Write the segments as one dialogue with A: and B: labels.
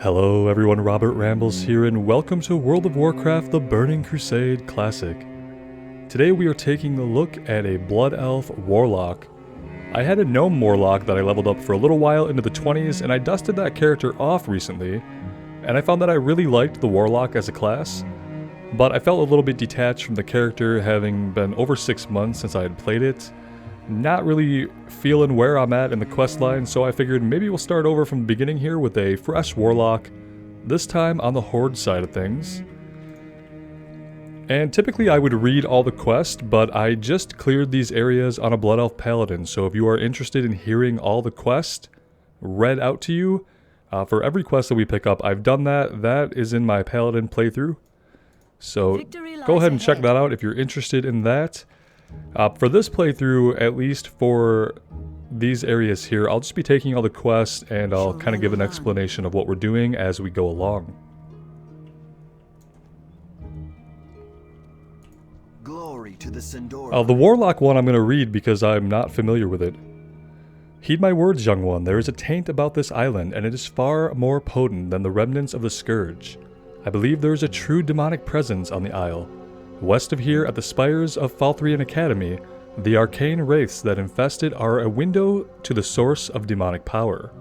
A: Hello everyone, Robert Rambles here, and welcome to World of Warcraft: The Burning Crusade Classic. Today we are taking a look at a Blood Elf Warlock. I had a Gnome Warlock that I leveled up for a little while into the 20s, and I dusted that character off recently, and I found that I really liked the Warlock as a class, but I felt a little bit detached from the character, having been over 6 months since I had played it. Not really feeling where I'm at in the questline, so I figured maybe we'll start over from the beginning here with a fresh Warlock, this time on the Horde side of things. And typically I would read all the quests, but I just cleared these areas on a Blood Elf Paladin, so if you are interested in hearing all the quests read out to you, for every quest that we pick up, I've done that. That is in my Paladin playthrough. So go ahead and check that out if you're interested in that. For this playthrough, at least for these areas here, I'll just be taking all the quests and I'll kind of give an explanation of what we're doing as we go along.
B: Glory to the Sindora.
A: The Warlock one I'm going to read because I'm not familiar with it. Heed my words, young one. There is a taint about this island, and it is far more potent than the remnants of the Scourge. I believe there is a true demonic presence on the isle. West of here, at the spires of Falthrian Academy, the arcane wraiths that infest it are a window to the source of demonic power.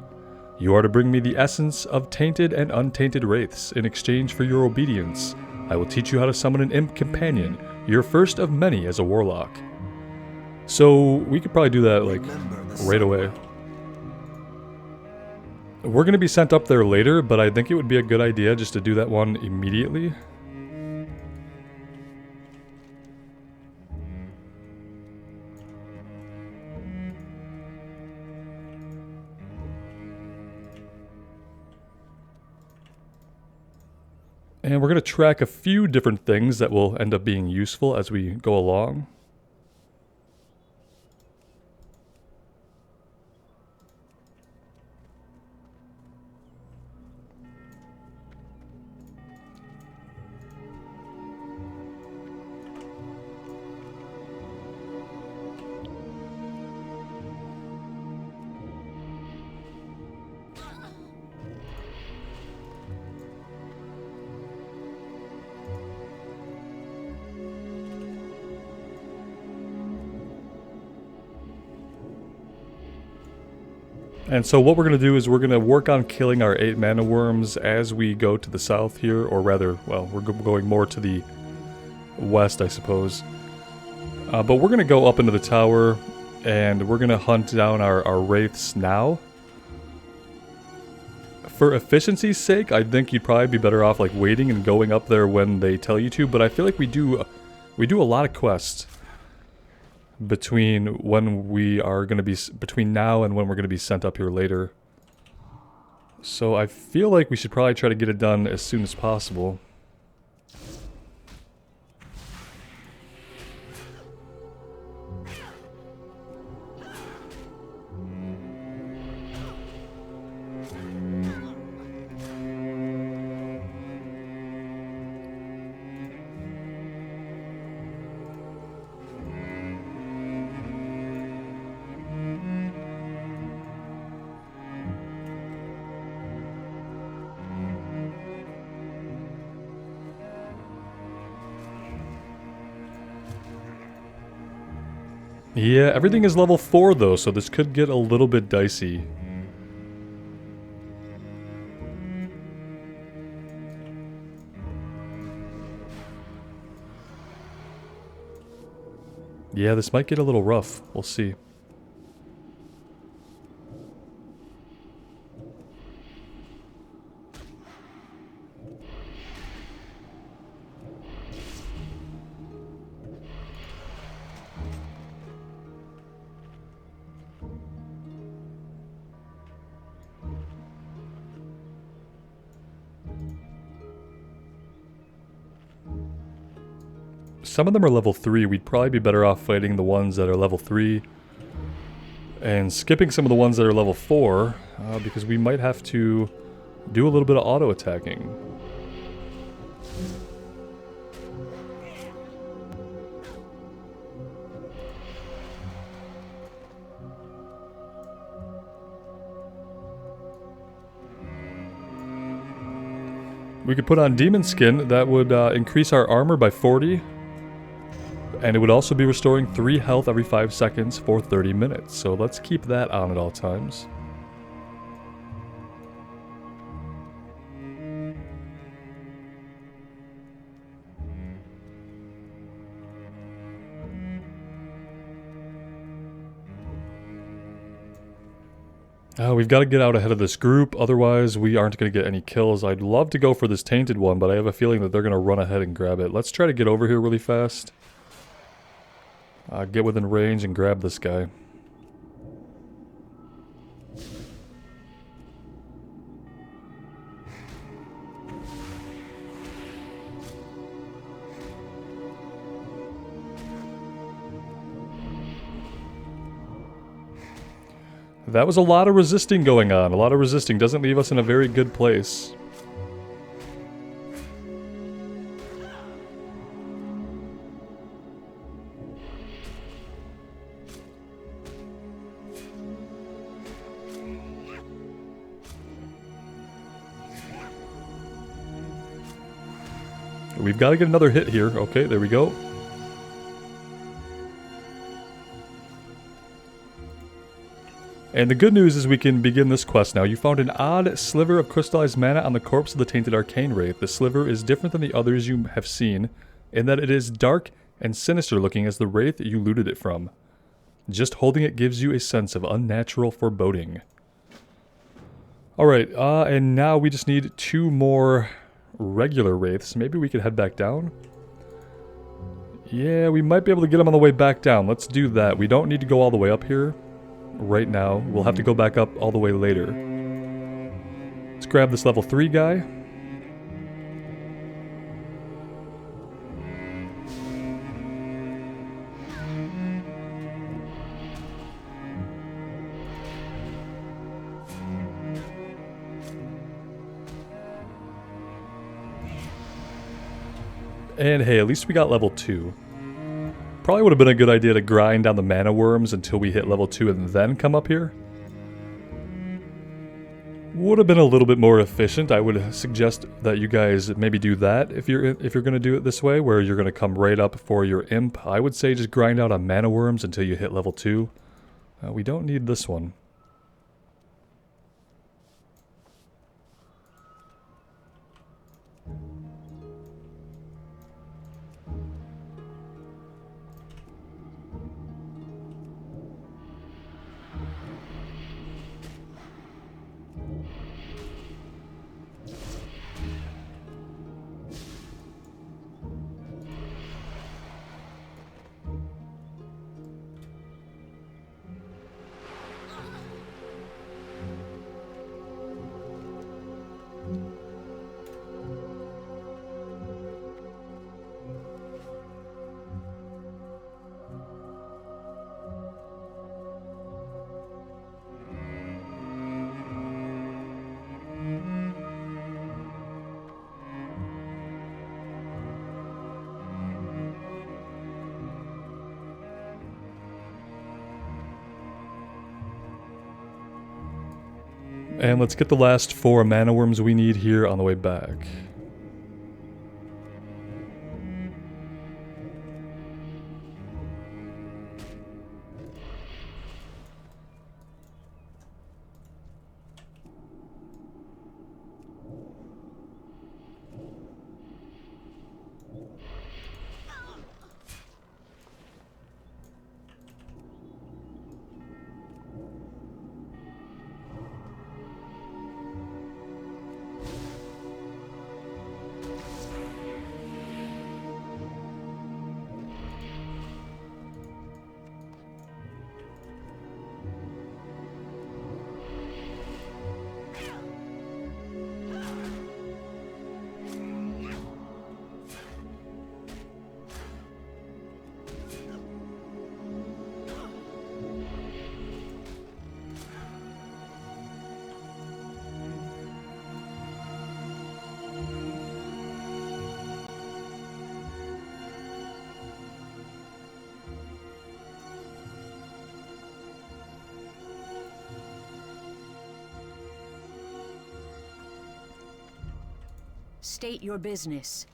A: You are to bring me the essence of tainted and untainted wraiths. In exchange for your obedience, I will teach you how to summon an Imp Companion, your first of many as a Warlock. So, we could probably do that, like, right away. We're going to be sent up there later, but I think it would be a good idea just to do that one immediately. And we're going to track a few different things that will end up being useful as we go along. And so what we're going to do is we're going to work on killing our 8 mana worms as we go to the south here, or rather, well, we're going more to the west, I suppose. But we're going to go up into the tower, and we're going to hunt down our wraiths now. For efficiency's sake, I think you'd probably be better off like waiting and going up there when they tell you to, but I feel like we do a lot of quests between when we are going to be, between now and when we're going to be sent up here later. So I feel like we should probably try to get it done as soon as possible. Yeah, everything is level 4 though, so this could get a little bit dicey. Yeah, this might get a little rough. We'll see. Some of them are level 3, we'd probably be better off fighting the ones that are level 3 and skipping some of the ones that are level 4, because we might have to do a little bit of auto-attacking. We could put on demon skin. That would increase our armor by 40. And it would also be restoring 3 health every 5 seconds for 30 minutes. So let's keep that on at all times. We've got to get out ahead of this group, otherwise we aren't going to get any kills. I'd love to go for this tainted one, but I have a feeling that they're going to run ahead and grab it. Let's try to get over here really fast. Get within range and grab this guy. That was a lot of resisting going on. A lot of resisting doesn't leave us in a very good place. We've got to get another hit here. Okay, there we go. And the good news is we can begin this quest now. You found an odd sliver of crystallized mana on the corpse of the Tainted Arcane Wraith. The sliver is different than the others you have seen, in that it is dark and sinister looking as the wraith you looted it from. Just holding it gives you a sense of unnatural foreboding. Alright, and now we just need 2 more regular wraiths. Maybe we could head back down? Yeah, we might be able to get them on the way back down. Let's do that. We don't need to go all the way up here right now. We'll have to go back up all the way later. Let's grab this level 3 guy. And hey, at least we got level 2. Probably would have been a good idea to grind down the mana worms until we hit level 2 and then come up here. Would have been a little bit more efficient. I would suggest that you guys maybe do that if you're going to do it this way, where you're going to come right up for your imp. I would say just grind out on mana worms until you hit level 2. We don't need this one. And let's get the last 4 mana worms we need here on the way back.
C: State your business.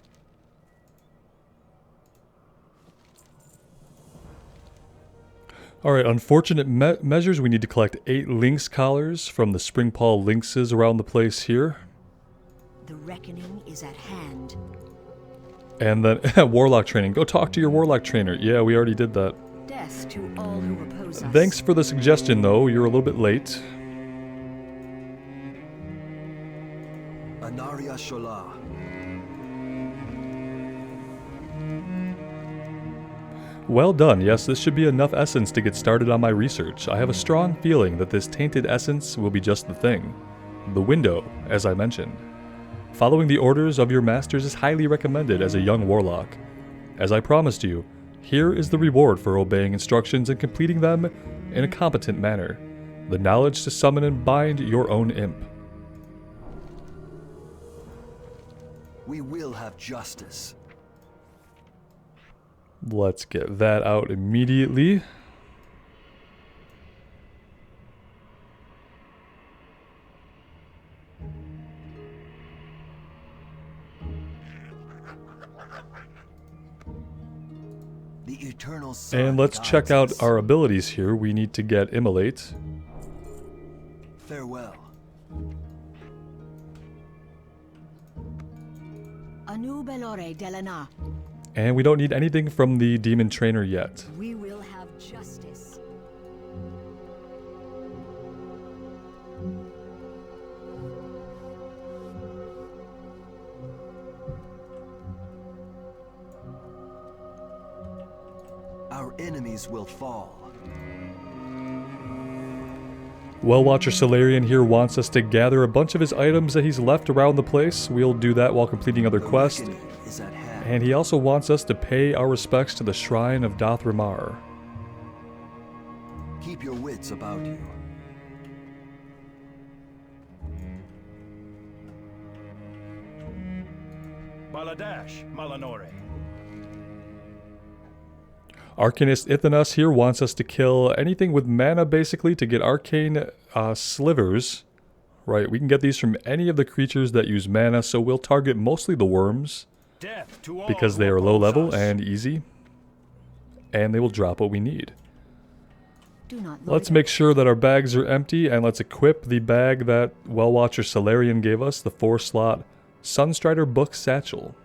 A: Alright, unfortunate measures. We need to collect 8 lynx collars from the springpaw lynxes around the place here.
C: The reckoning is at hand.
A: And then warlock training. Go talk to your warlock trainer. Yeah, we already did that.
C: Death to all who oppose us.
A: Thanks for the suggestion, though. You're a little bit late.
B: Anaria Shola.
A: Well done. Yes, this should be enough essence to get started on my research. I have a strong feeling that this tainted essence will be just the thing. The window, as I mentioned. Following the orders of your masters is highly recommended as a young warlock. As I promised you, here is the reward for obeying instructions and completing them in a competent manner. The knowledge to summon and bind your own imp.
B: We will have justice.
A: Let's get that out immediately.
B: The eternal sun
A: And let's check out
B: guides us.
A: our abilities here. We need to get Immolate.
B: Farewell.
C: Anu Belore Delana.
A: And we don't need anything from the demon trainer yet.
C: We will have justice.
B: Our enemies will fall.
A: Well, Watcher Solarian here wants us to gather a bunch of his items that he's left around the place. We'll do that while completing other
B: The
A: quests.
B: reckoning is at hand.
A: And he also wants us to pay our respects to the Shrine of Dothramar.
B: Keep your wits about you.
D: Baladash, Malanore.
A: Arcanist Ithanos here wants us to kill anything with mana, basically, to get arcane slivers. Right, we can get these from any of the creatures that use mana, so we'll target mostly the worms,
D: Death to all
A: because
D: who
A: they are low
D: oppose
A: level
D: us.
A: and easy. And they will drop what we need.
C: Do not
A: Let's
C: loiter.
A: make sure that our bags are empty, and let's equip the bag that Well Watcher Solarian gave us, the 4-slot Sunstrider Book Satchel.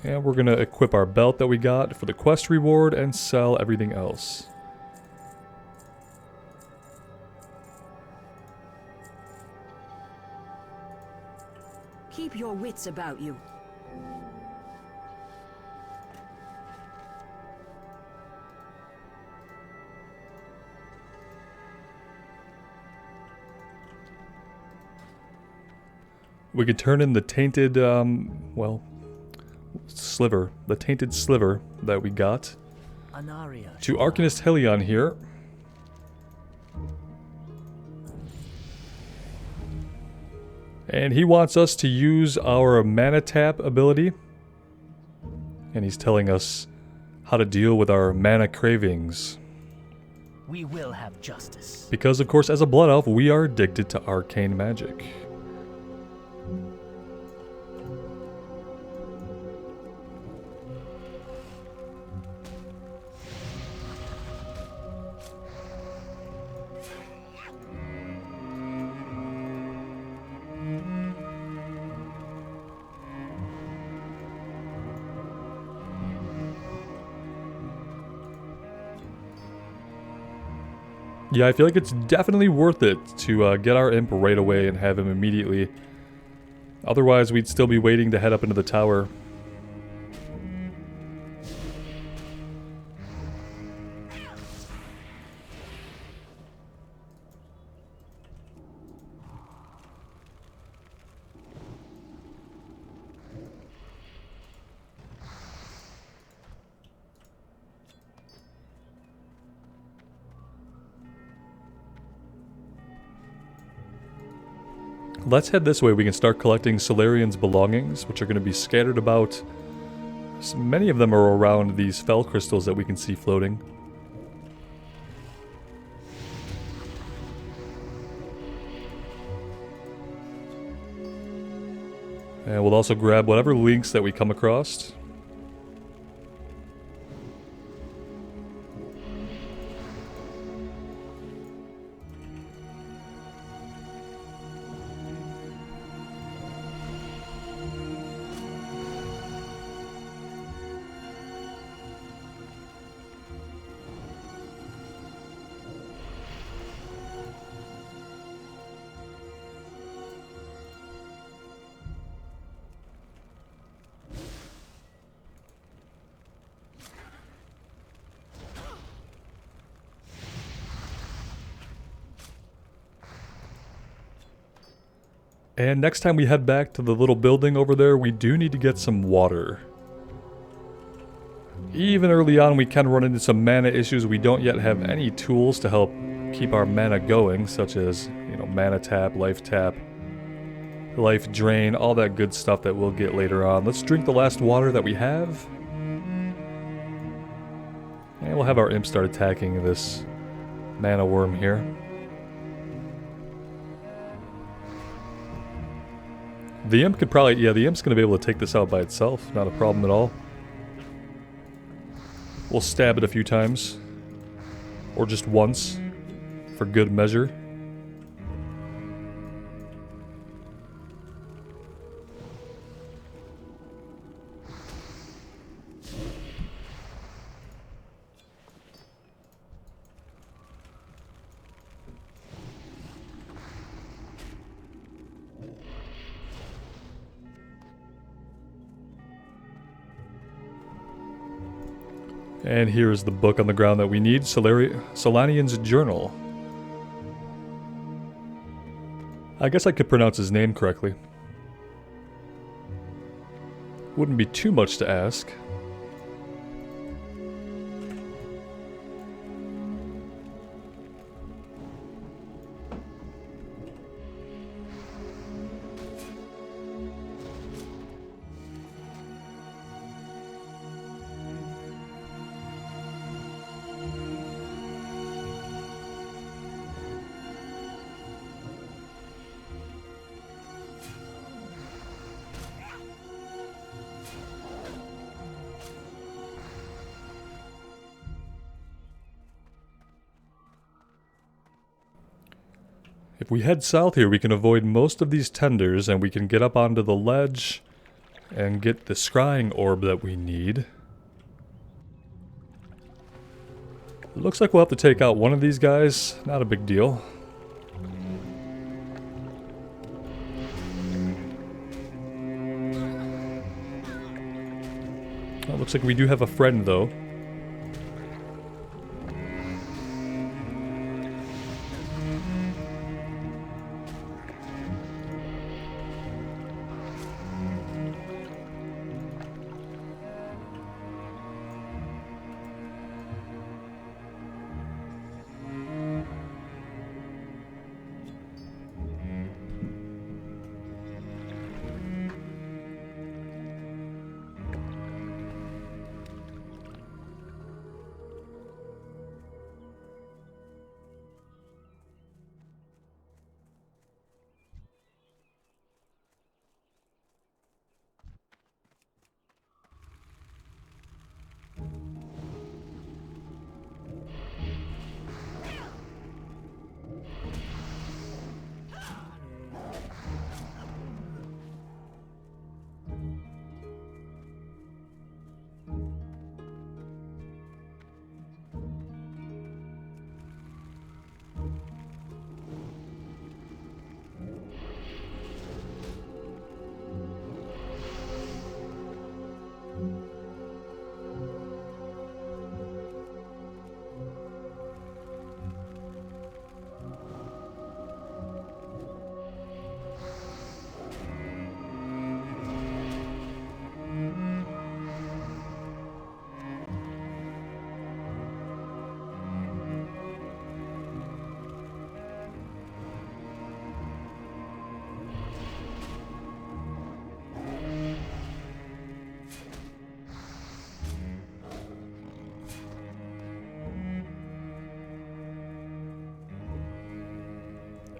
A: And we're going to equip our belt that we got for the quest reward and sell everything else.
C: Keep your wits about you.
A: We could turn in the tainted, sliver. The tainted sliver that we got
E: Anaria.
A: to Arcanist Helion here. And he wants us to use our mana tap ability. And he's telling us how to deal with our mana cravings.
E: We will have justice.
A: Because, of course, as a blood elf, we are addicted to arcane magic. Yeah, I feel like it's definitely worth it to get our imp right away and have him immediately. Otherwise, we'd still be waiting to head up into the tower. Let's head this way. We can start collecting Solarian's belongings, which are going to be scattered about. Many of them are around these fell crystals that we can see floating. And we'll also grab whatever links that we come across. And next time we head back to the little building over there, we do need to get some water. Even early on, we can run into some mana issues. We don't yet have any tools to help keep our mana going, such as, you know, mana tap, life drain, all that good stuff that we'll get later on. Let's drink the last water that we have. And we'll have our imp start attacking this mana worm here. The imp could probably, yeah, the imp's going to be able to take this out by itself. Not a problem at all. We'll stab it a few times. Or just once. For good measure. And here is the book on the ground that we need, Solanian's Journal. I guess I could pronounce his name correctly. Wouldn't be too much to ask. If we head south here, we can avoid most of these tenders, and we can get up onto the ledge and get the Scrying Orb that we need. It looks like we'll have to take out one of these guys. Not a big deal. Well, looks like we do have a friend, though.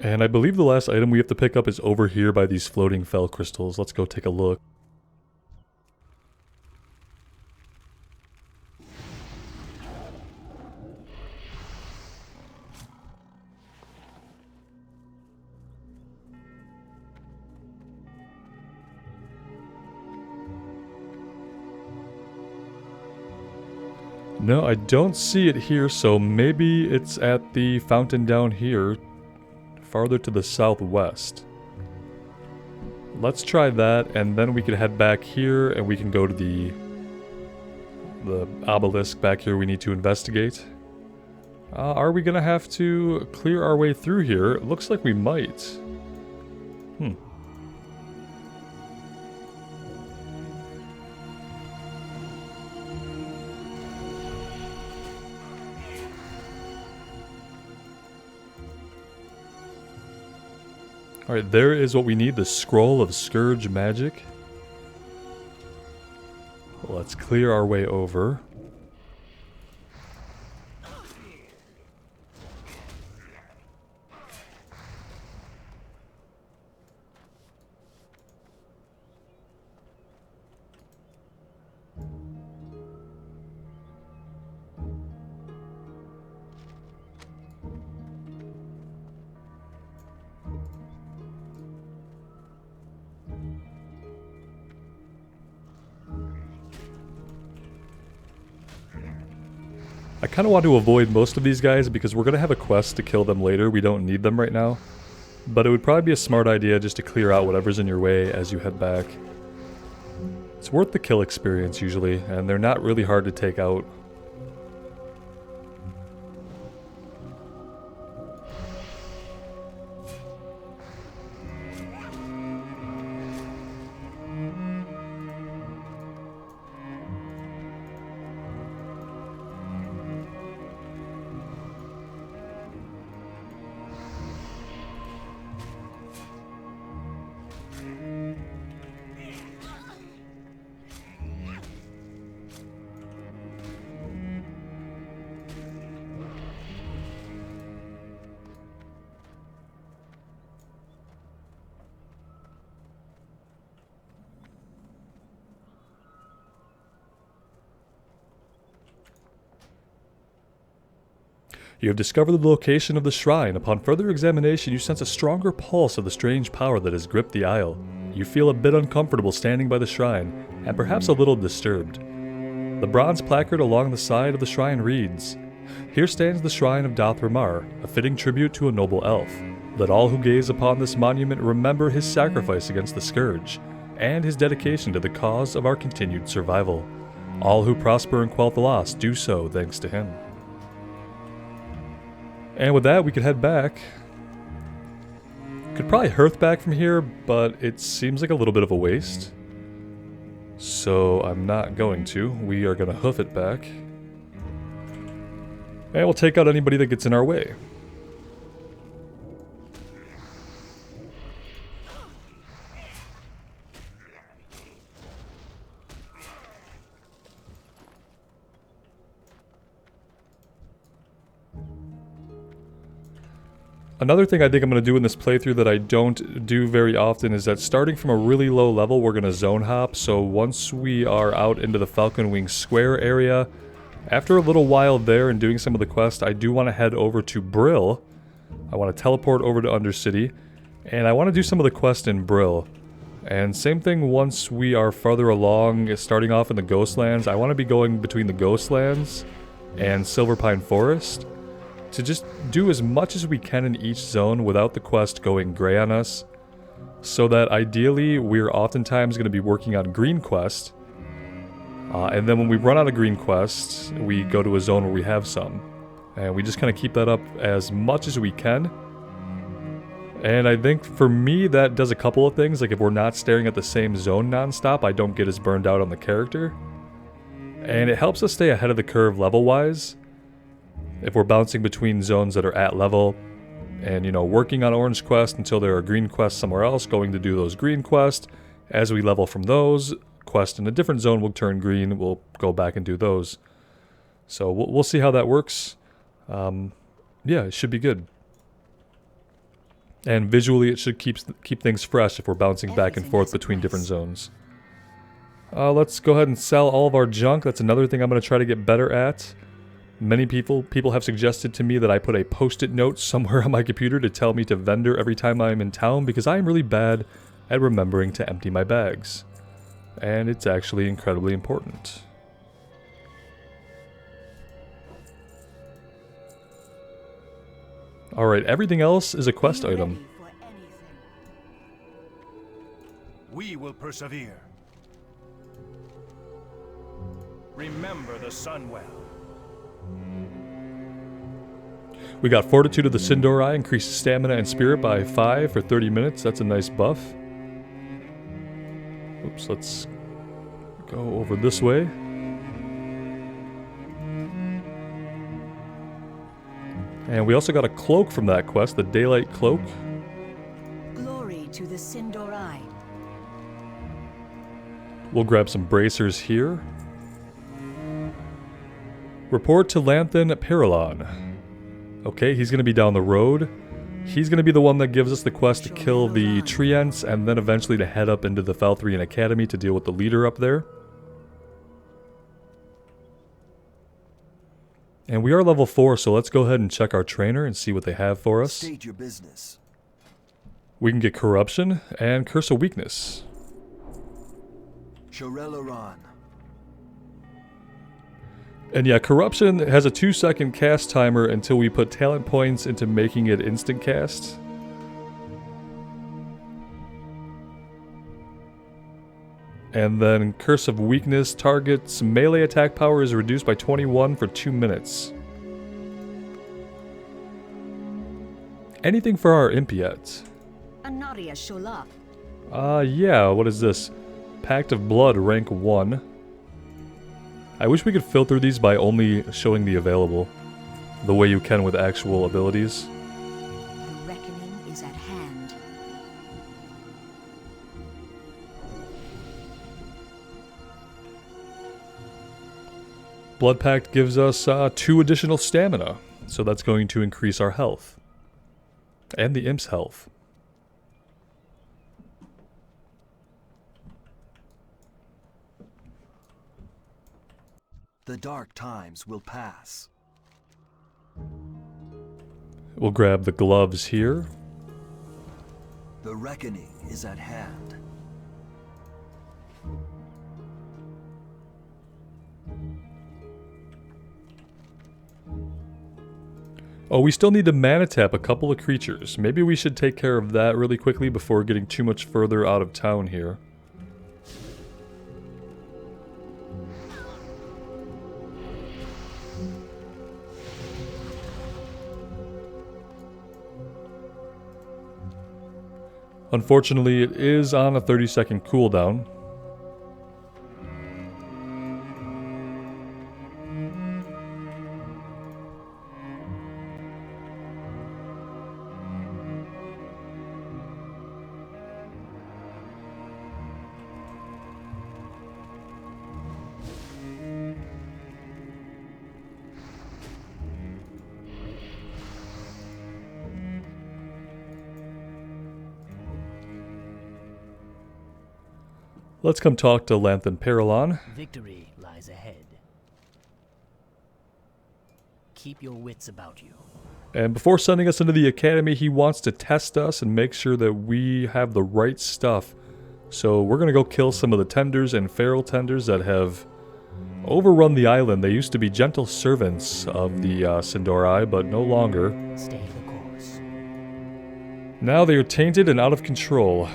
A: And I believe the last item we have to pick up is over here by these floating fell crystals. Let's go take a look. No, I don't see it here, so maybe it's at the fountain down here, farther to the southwest. Let's try that, and then we can head back here, and we can go to the obelisk back here we need to investigate. Are we gonna have to clear our way through here? It looks like we might. Alright, there is what we need, the Scroll of Scourge Magic. Let's clear our way over. I kind of want to avoid most of these guys because we're going to have a quest to kill them later. We don't need them right now. But it would probably be a smart idea just to clear out whatever's in your way as you head back. It's worth the kill experience usually, and they're not really hard to take out. You have discovered the location of the shrine. Upon further examination, you sense a stronger pulse of the strange power that has gripped the isle. You feel a bit uncomfortable standing by the shrine, and perhaps a little disturbed. The bronze placard along the side of the shrine reads, "Here stands the shrine of Dothramar, a fitting tribute to a noble elf. Let all who gaze upon this monument remember his sacrifice against the scourge, and his dedication to the cause of our continued survival. All who prosper and quell the lost do so thanks to him." And with that, we could head back. Could probably hearth back from here, but it seems like a little bit of a waste. So I'm not going to. We are going to hoof it back. And we'll take out anybody that gets in our way. Another thing I think I'm going to do in this playthrough that I don't do very often is that starting from a really low level, we're going to zone hop. So once we are out into the Falcon Wing Square area, after a little while there and doing some of the quests, I do want to head over to Brill. I want to teleport over to Undercity, and I want to do some of the quests in Brill. And same thing once we are farther along, starting off in the Ghostlands. I want to be going between the Ghostlands and Silverpine Forest to just do as much as we can in each zone without the quest going gray on us, so that ideally we're oftentimes going to be working on green quest, and then when we run out of green quests, we go to a zone where we have some, and we just kind of keep that up as much as we can. And I think for me that does a couple of things. Like if we're not staring at the same zone non-stop, I don't get as burned out on the character, and it helps us stay ahead of the curve level wise. If we're bouncing between zones that are at level and, you know, working on orange quests until there are green quests somewhere else, going to do those green quests. As we level from those, quests in a different zone will turn green, we'll go back and do those. So we'll see how that works. Yeah, it should be good. And visually it should keep things fresh if we're bouncing back and
C: Everything
A: forth
C: has a
A: between different
C: price.
A: zones. Let's go ahead and sell all of our junk. That's another thing I'm going to try to get better at. Many people have suggested to me that I put a post-it note somewhere on my computer to tell me to vendor every time I'm in town because I am really bad at remembering to empty my bags. And it's actually incredibly important. Alright, everything else is a quest
C: Be
A: item.
C: ready for anything.
D: We will persevere. Remember the Sunwell.
A: We got Fortitude of the Sindorai, increased stamina and spirit by 5 for 30 minutes. That's a nice buff. Oops, let's go over this way. And we also got a cloak from that quest, the Daylight Cloak.
C: Glory to the Sindorai.
A: We'll grab some bracers here. Report to Lanthan Paralon. Okay, he's going to be down the road. He's going to be the one that gives us the quest to kill the Treants and then eventually to head up into the Falthrian Academy to deal with the leader up there. And we are level 4, so let's go ahead and check our trainer and see what they have for us.
B: State your business.
A: We can get Corruption and Curse of Weakness.
B: Shorelaran.
A: And yeah, Corruption has a 2-second cast timer until we put talent points into making it instant cast. And then Curse of Weakness targets melee attack power is reduced by 21 for 2 minutes. Anything for our imp yet?
C: Anaria Shola.
A: Yeah, what is this? Pact of Blood, rank 1. I wish we could filter these by only showing the available, the way you can with actual abilities.
C: The reckoning is at hand.
A: Blood Pact gives us 2 additional stamina, so that's going to increase our health. And the imp's health.
B: The dark times will pass.
A: We'll grab the gloves here.
B: The reckoning is at hand.
A: Oh, we still need to mana tap a couple of creatures. Maybe we should take care of that really quickly before getting too much further out of town here. Unfortunately, it is on a 30-second cooldown. Let's come talk to Lanthan Paralon.
E: Victory lies ahead. Keep your wits about you.
A: And before sending us into the academy, he wants to test us and make sure that we have the right stuff. So we're going to go kill some of the tenders and feral tenders that have overrun the island. They used to be gentle servants of the Sindorai, but no longer.
E: Stay the course.
A: Now they are tainted and out of control.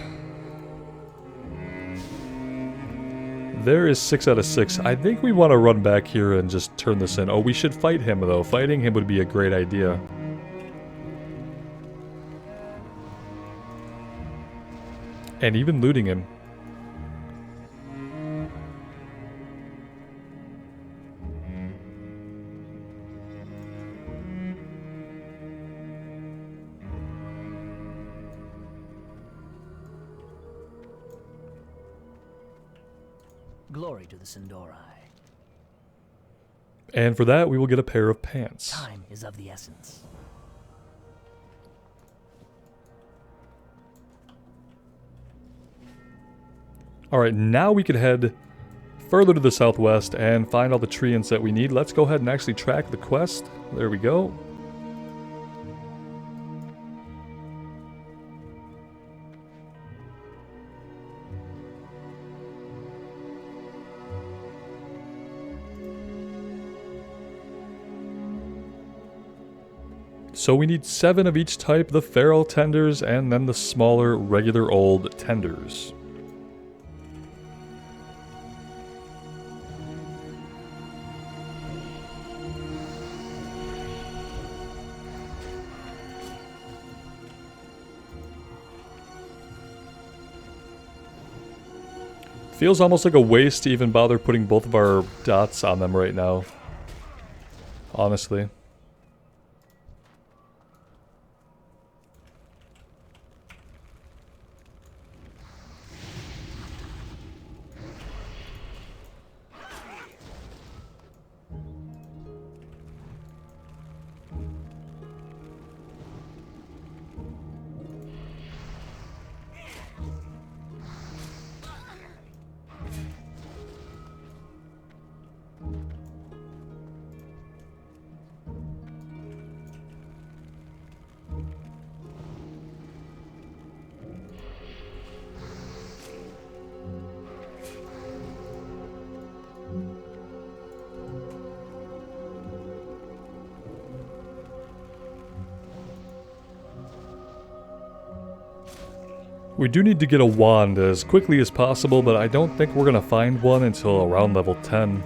A: There is 6 out of 6. I think we want to run back here and just turn this in. Oh, we should fight him, though. Fighting him would be a great idea. And even looting him.
E: Glory to the Sindorai.
A: And for that, we will get a pair of pants.
E: Time is of the essence.
A: Alright, now we could head further to the southwest and find all the treants that we need. Let's go ahead and actually track the quest. There we go. So we need 7 of each type, the feral tenders and then the smaller regular old tenders. Feels almost like a waste to even bother putting both of our dots on them right now. Honestly. We do need to get a wand as quickly as possible, but I don't think we're gonna find one until around level 10.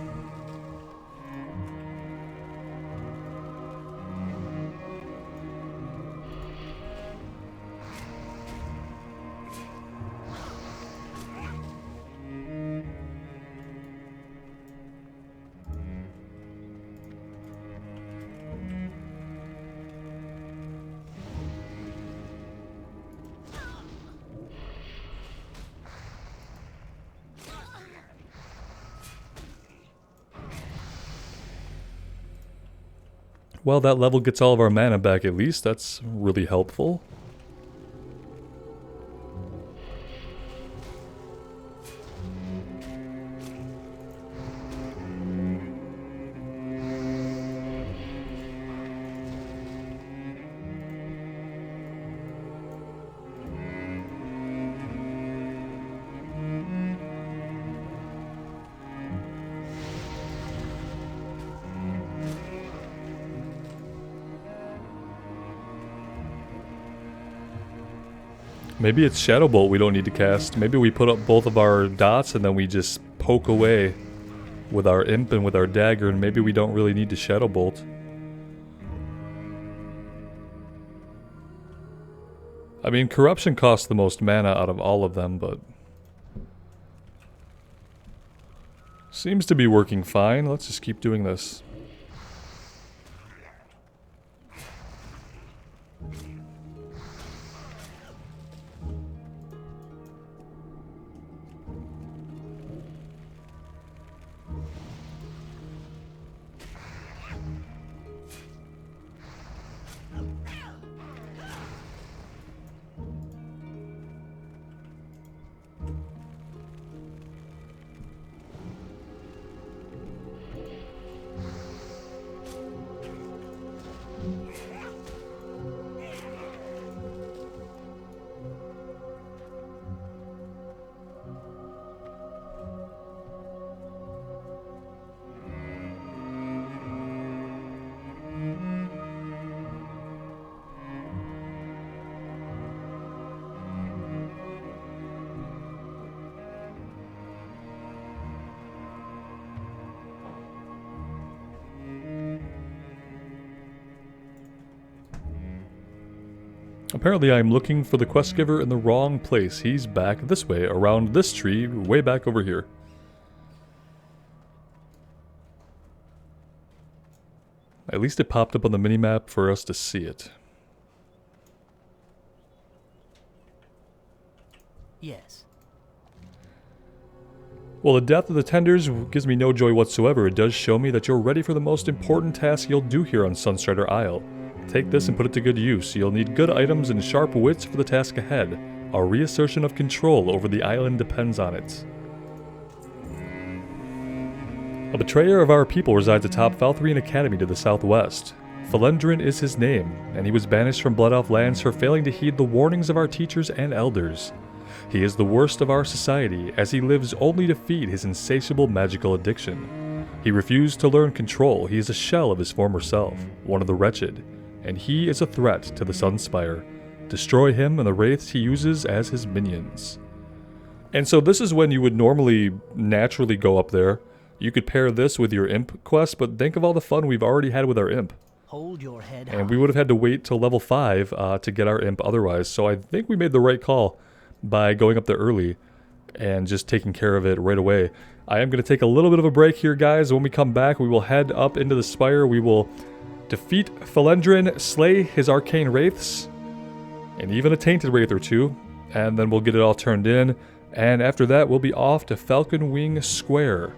A: Well, that level gets all of our mana back at least. That's really helpful. Maybe it's Shadow Bolt we don't need to cast. Maybe we put up both of our dots and then we just poke away with our Imp and with our dagger, and maybe we don't really need to Shadow Bolt. I mean, Corruption costs the most mana out of all of them, but seems to be working fine. Let's just keep doing this. Apparently I'm looking for the quest giver in the wrong place. He's back this way, around this tree, way back over here. At least it popped up on the minimap for us to see it.
E: Yes.
A: Well, the death of the tenders gives me no joy whatsoever. It does show me that you're ready for the most important task you'll do here on Sunstrider Isle. Take this and put it to good use. You'll need good items and sharp wits for the task ahead. Our reassertion of control over the island depends on it. A betrayer of our people resides atop Falthrian Academy to the southwest. Felendrin is his name, and he was banished from Blood Elf lands for failing to heed the warnings of our teachers and elders. He is the worst of our society, as he lives only to feed his insatiable magical addiction. He refused to learn control. He is a shell of his former self, one of the wretched, and he is a threat to the Sunspire. Destroy him and the wraiths he uses as his minions. And so this is when you would normally naturally go up there. You could pair this with your Imp quest, but think of all the fun we've already had with our Imp.
E: Hold your head
A: And we would have had to wait till level 5 to get our Imp otherwise. So I think we made the right call by going up there early and just taking care of it right away. I am going to take a little bit of a break here, guys. When we come back, we will head up into the Spire. We will defeat Felendrin, slay his arcane wraiths, and even a tainted wraith or two. And then we'll get it all turned in. And after that, we'll be off to Falcon Wing Square.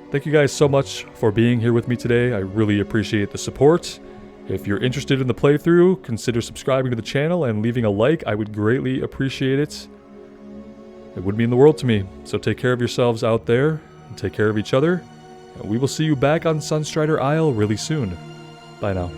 A: Thank you guys so much for being here with me today. I really appreciate the support. If you're interested in the playthrough, consider subscribing to the channel and leaving a like. I would greatly appreciate it. It would mean the world to me. So take care of yourselves out there, and take care of each other. And we will see you back on Sunstrider Isle really soon. Bye now.